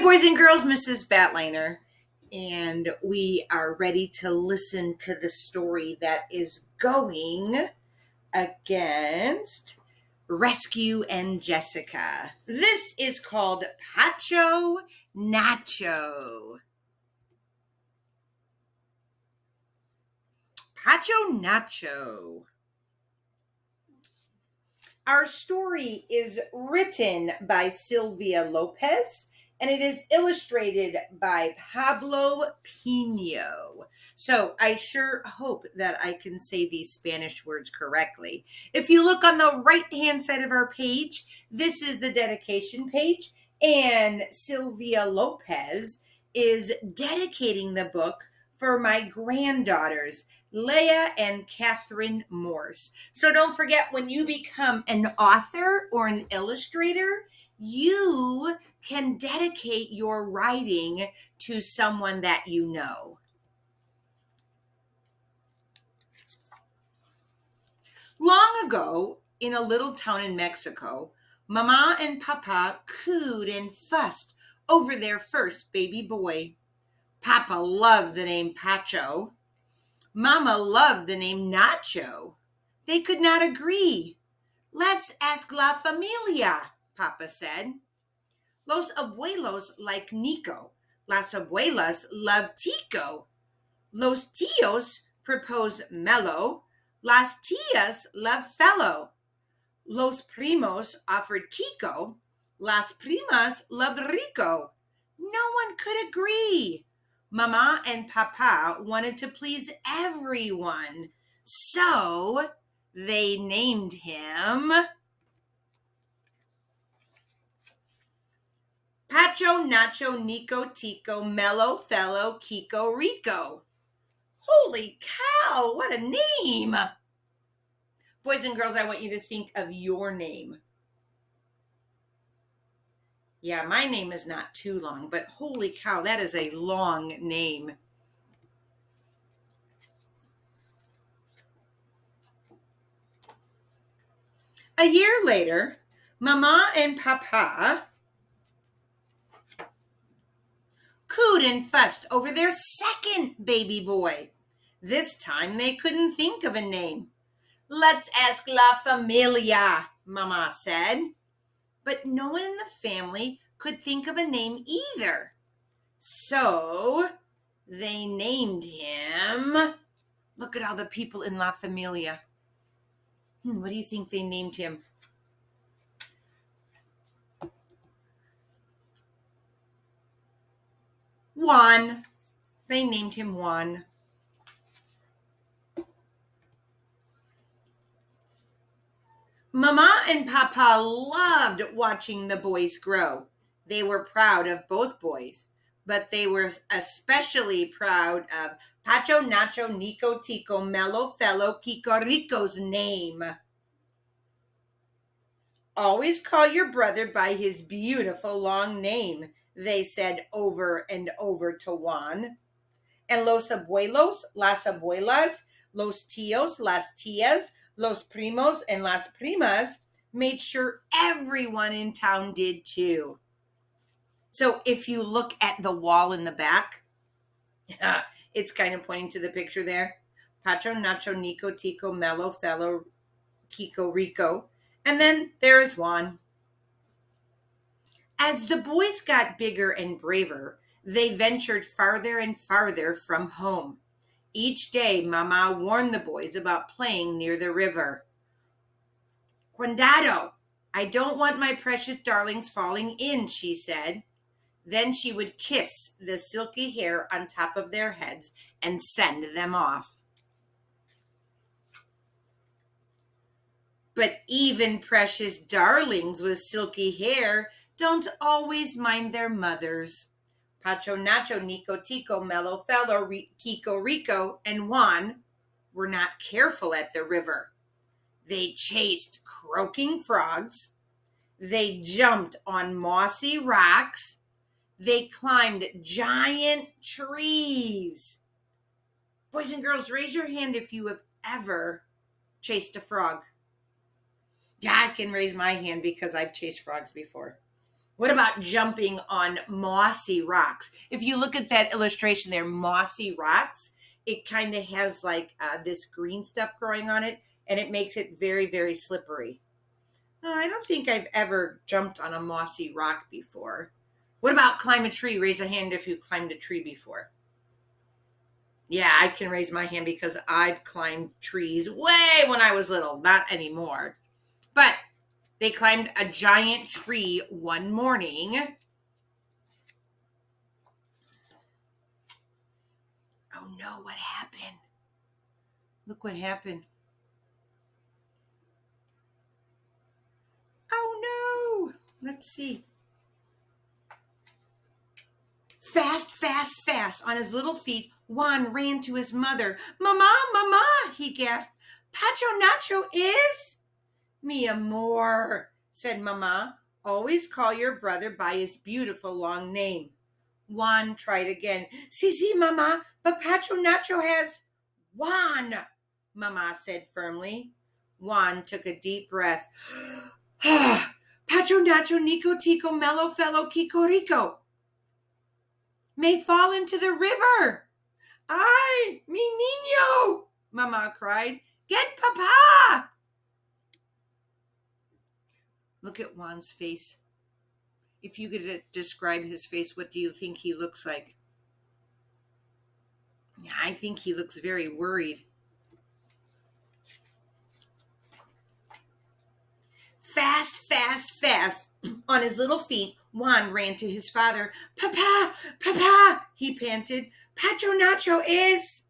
boys and girls, Mrs. Batliner, and we are ready to listen to the story that is going against Rescue and Jessica. This is called Pacho Nacho. Pacho Nacho. Our story is written by Sylvia Lopez, and it is illustrated by Pablo Pino. So I sure hope that I can say these Spanish words correctly. If you look on the right-hand side of our page, this is the dedication page, and Sylvia Lopez is dedicating the book for my granddaughters, Leah and Catherine Morse. So don't forget, when you become an author or an illustrator, you can dedicate your writing to someone that you know. Long ago, in a little town in Mexico, Mama and Papa cooed and fussed over their first baby boy. Papa loved the name Pacho. Mama loved the name Nacho. They could not agree. Let's ask La Familia, Papa said. Los abuelos like Nico. Las abuelas love Tico. Los tíos propose Mello. Las tías love Fellow. Los primos offered Kiko. Las primas loved Rico. No one could agree. Mama and Papa wanted to please everyone, so they named him Pacho Nacho Nico Tico Mello Fellow Kiko Rico. Holy cow, what a name! Boys and girls, I want you to think of your name. Yeah, my name is not too long, but holy cow, that is a long name. A year later, Mama and Papa cooed and fussed over their second baby boy. This time they couldn't think of a name. Let's ask La Familia, Mama said. But no one in the family could think of a name either. So they named him. Look at all the people in La Familia. What do you think they named him? Juan. They named him Juan. Mama and Papa loved watching the boys grow. They were proud of both boys, but they were especially proud of Pacho Nacho Nico Tico Mello Fellow Kiko Rico's name. Always call your brother by his beautiful long name, they said over and over to Juan. And los abuelos, las abuelas, los tíos, las tías, los primos, and las primas made sure everyone in town did too. So if you look at the wall in the back, it's kind of pointing to the picture there. Pacho, Nacho, Nico, Tico, Mello, Fellow, Kiko, Rico. And then there is Juan. As the boys got bigger and braver, they ventured farther and farther from home. Each day, Mama warned the boys about playing near the river. Cuidado, I don't want my precious darlings falling in, she said. Then she would kiss the silky hair on top of their heads and send them off. But even precious darlings with silky hair don't always mind their mothers. Pacho Nacho, Nico Tico, Mello Fellow, Kiko Rico, and Juan were not careful at the river. They chased croaking frogs. They jumped on mossy rocks. They climbed giant trees. Boys and girls, raise your hand if you have ever chased a frog. Yeah, I can raise my hand because I've chased frogs before. What about jumping on mossy rocks? If you look at that illustration there, mossy rocks, it kind of has like this green stuff growing on it, and it makes it very, very slippery. I don't think I've ever jumped on a mossy rock before. What about climb a tree? Raise a hand if you've climbed a tree before. Yeah, I can raise my hand because I've climbed trees way when I was little, not anymore. But they climbed a giant tree one morning. Oh no, what happened? Look what happened. Oh no. Let's see. Fast, fast, fast. On his little feet, Juan ran to his mother. Mama, mama, he gasped. Pacho Nacho is? Mi amor, said Mama. Always call your brother by his beautiful long name. Juan tried again. Si, Mama, but Pacho Nacho has... Juan, Mama said firmly. Juan took a deep breath. Pacho Nacho Nico Tico Mellow Fellow Kiko Rico may fall into the river. Ay, mi niño, Mama cried. Get Papa! Look at Juan's face. If you could describe his face, what do you think he looks like? Yeah, I think he looks very worried. Fast, fast, fast. On his little feet, Juan ran to his father. Papa, Papa, he panted. Pacho Nacho is...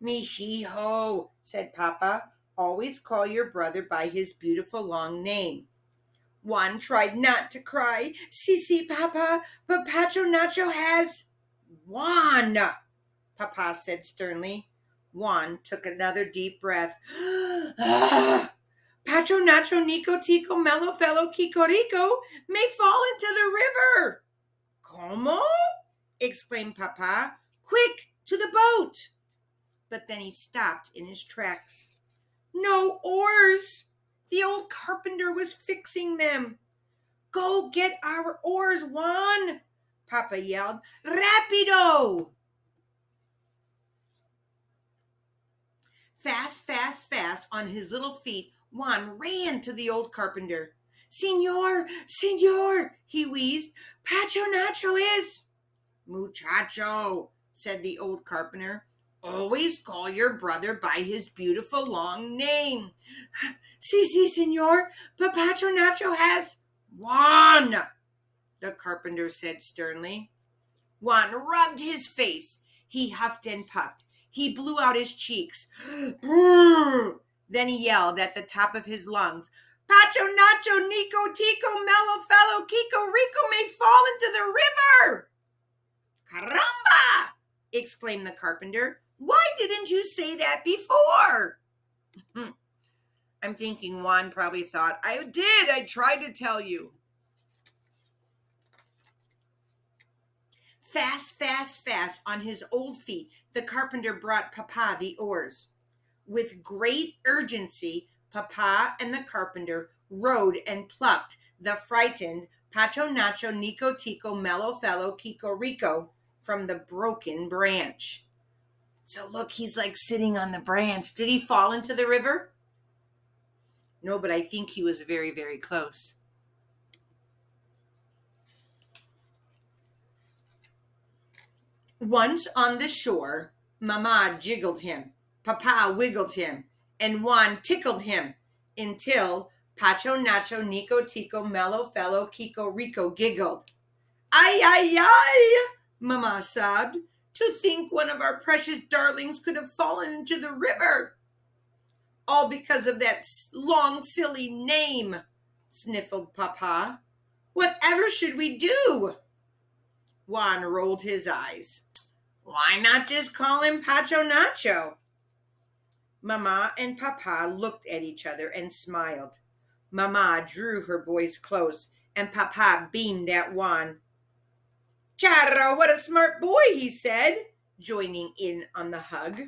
Mijijo, said Papa. Always call your brother by his beautiful long name. Juan tried not to cry. Si, Papa, but Pacho Nacho has... Juan, Papa said sternly. Juan took another deep breath. Pacho Nacho Nico Tico Mellow Fellow Kikorico may fall into the river. Como? Exclaimed Papa. Quick, to the boat. But then he stopped in his tracks. No oars. The old carpenter was fixing them. Go get our oars, Juan, Papa yelled. Rapido! Fast, fast, fast, on his little feet, Juan ran to the old carpenter. Senor, he wheezed. Pacho Nacho is... Muchacho, said the old carpenter. Always call your brother by his beautiful long name. Si, senor, but Pacho Nacho has... Juan, the carpenter said sternly. Juan rubbed his face. He huffed and puffed. He blew out his cheeks. Then he yelled at the top of his lungs. Pacho Nacho Nico Tico Mellow Fellow Kiko Rico may fall into the river. Caramba! Exclaimed the carpenter. Why didn't you say that before? I'm thinking Juan probably thought, I did. I tried to tell you. Fast, fast, fast, on his old feet, the carpenter brought Papa the oars. With great urgency, Papa and the carpenter rowed and plucked the frightened Pacho Nacho Nico Tico Mellow Fellow Kiko Rico from the broken branch. So look, he's like sitting on the branch. Did he fall into the river? No, but I think he was very, very close. Once on the shore, Mama jiggled him, Papa wiggled him, and Juan tickled him until Pacho Nacho Nico Tico Mellow Fellow Kiko Rico giggled. Ay, ay, ay, Mama sobbed. To think one of our precious darlings could have fallen into the river. All because of that long, silly name, sniffled Papa. Whatever should we do? Juan rolled his eyes. Why not just call him Pacho Nacho? Mama and Papa looked at each other and smiled. Mama drew her boys close, and Papa beamed at Juan. Charro, what a smart boy, he said, joining in on the hug.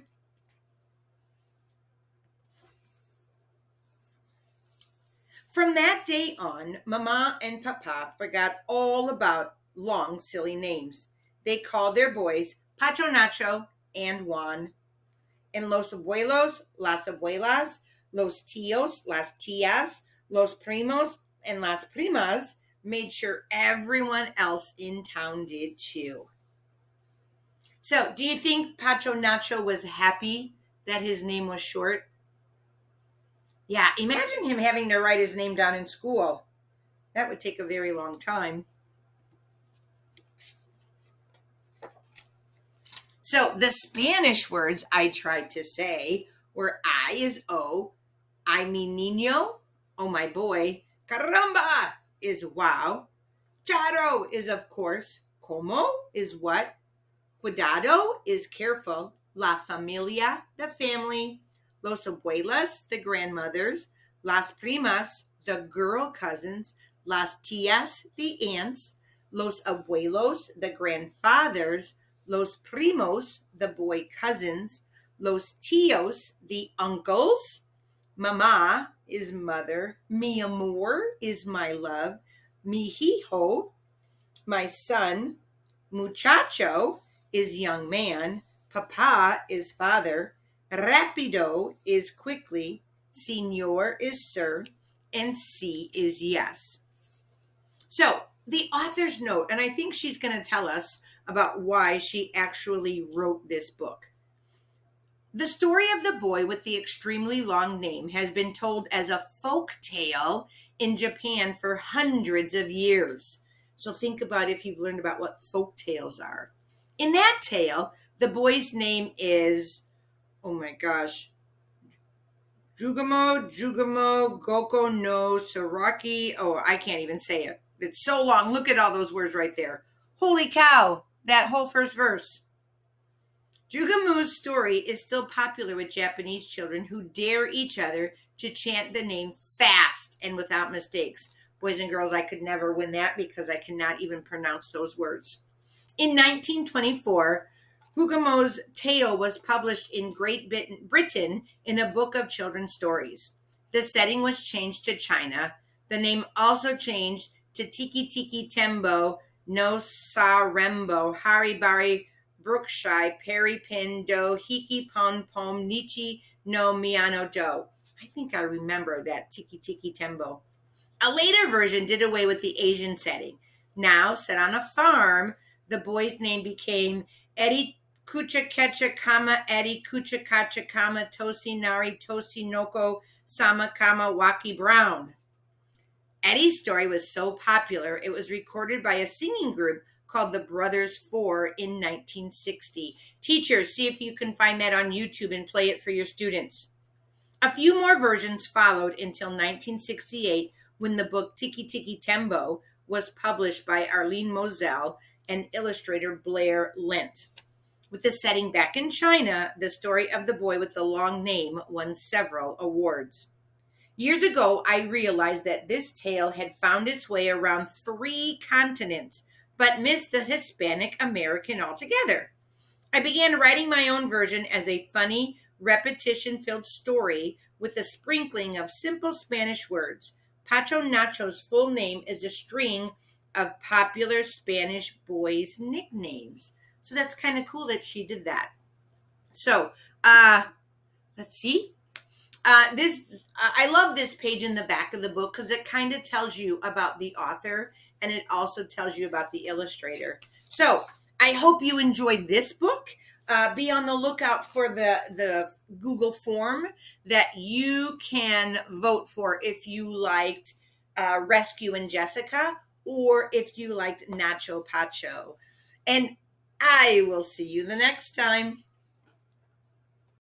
From that day on, Mama and Papa forgot all about long, silly names. They called their boys Pacho Nacho and Juan. And los abuelos, las abuelas, los tíos, las tías, los primos, and las primas made sure everyone else in town did too. So, do you think Pacho Nacho was happy that his name was short? Yeah, imagine him having to write his name down in school. That would take a very long time. So, the Spanish words I tried to say were I is O, I mi niño, oh my boy, caramba is wow, charo is of course, como is what, cuidado is careful, la familia, the family, los abuelas, the grandmothers, las primas, the girl cousins, las tías, the aunts, los abuelos, the grandfathers, los primos, the boy cousins, los tíos, the uncles, mama is mother, mi amor is my love, mi hijo, my son, muchacho is young man, papa is father, rapido is quickly, señor is sir, and si is yes. So, the author's note, and I think she's going to tell us about why she actually wrote this book. The story of the boy with the extremely long name has been told as a folk tale in Japan for hundreds of years. So think about if you've learned about what folk tales are. In that tale, the boy's name is, oh my gosh, Jugamo, Goko no Saraki. Oh, I can't even say it. It's so long. Look at all those words right there. Holy cow, that whole first verse. Jugamu's story is still popular with Japanese children who dare each other to chant the name fast and without mistakes. Boys and girls, I could never win that because I cannot even pronounce those words. In 1924, Hugamo's tale was published in Great Britain in a book of children's stories. The setting was changed to China. The name also changed to Tiki Tiki Tembo no Sarembo Haribari Brookshire Peri Pin Do Hiki Pon Pom Nichi no Miano Do. I think I remember that Tiki Tiki Tembo. A later version did away with the Asian setting. Now, set on a farm, the boy's name became Eddie Kucha Kecha Kama Eddie Kucha Kacha Kama Tosi Nari Tosi Noko Sama Kama Waki Brown. Eddie's story was so popular, it was recorded by a singing group called the Brothers Four in 1960. Teachers, see if you can find that on YouTube and play it for your students. A few more versions followed until 1968 when the book Tiki Tiki Tembo was published by Arlene Moselle and illustrator Blair Lent. With the setting back in China, the story of the boy with the long name won several awards. Years ago, I realized that this tale had found its way around 3 continents, but missed the Hispanic American altogether. I began writing my own version as a funny, repetition-filled story with a sprinkling of simple Spanish words. Pacho Nacho's full name is a string of popular Spanish boys' nicknames. So that's kind of cool that she did that. So, let's see. I love this page in the back of the book because it kind of tells you about the author and it also tells you about the illustrator. So I hope you enjoyed this book. Be on the lookout for the Google form that you can vote for if you liked Rescue and Jessica or if you liked Nacho Pacho. And I will see you the next time.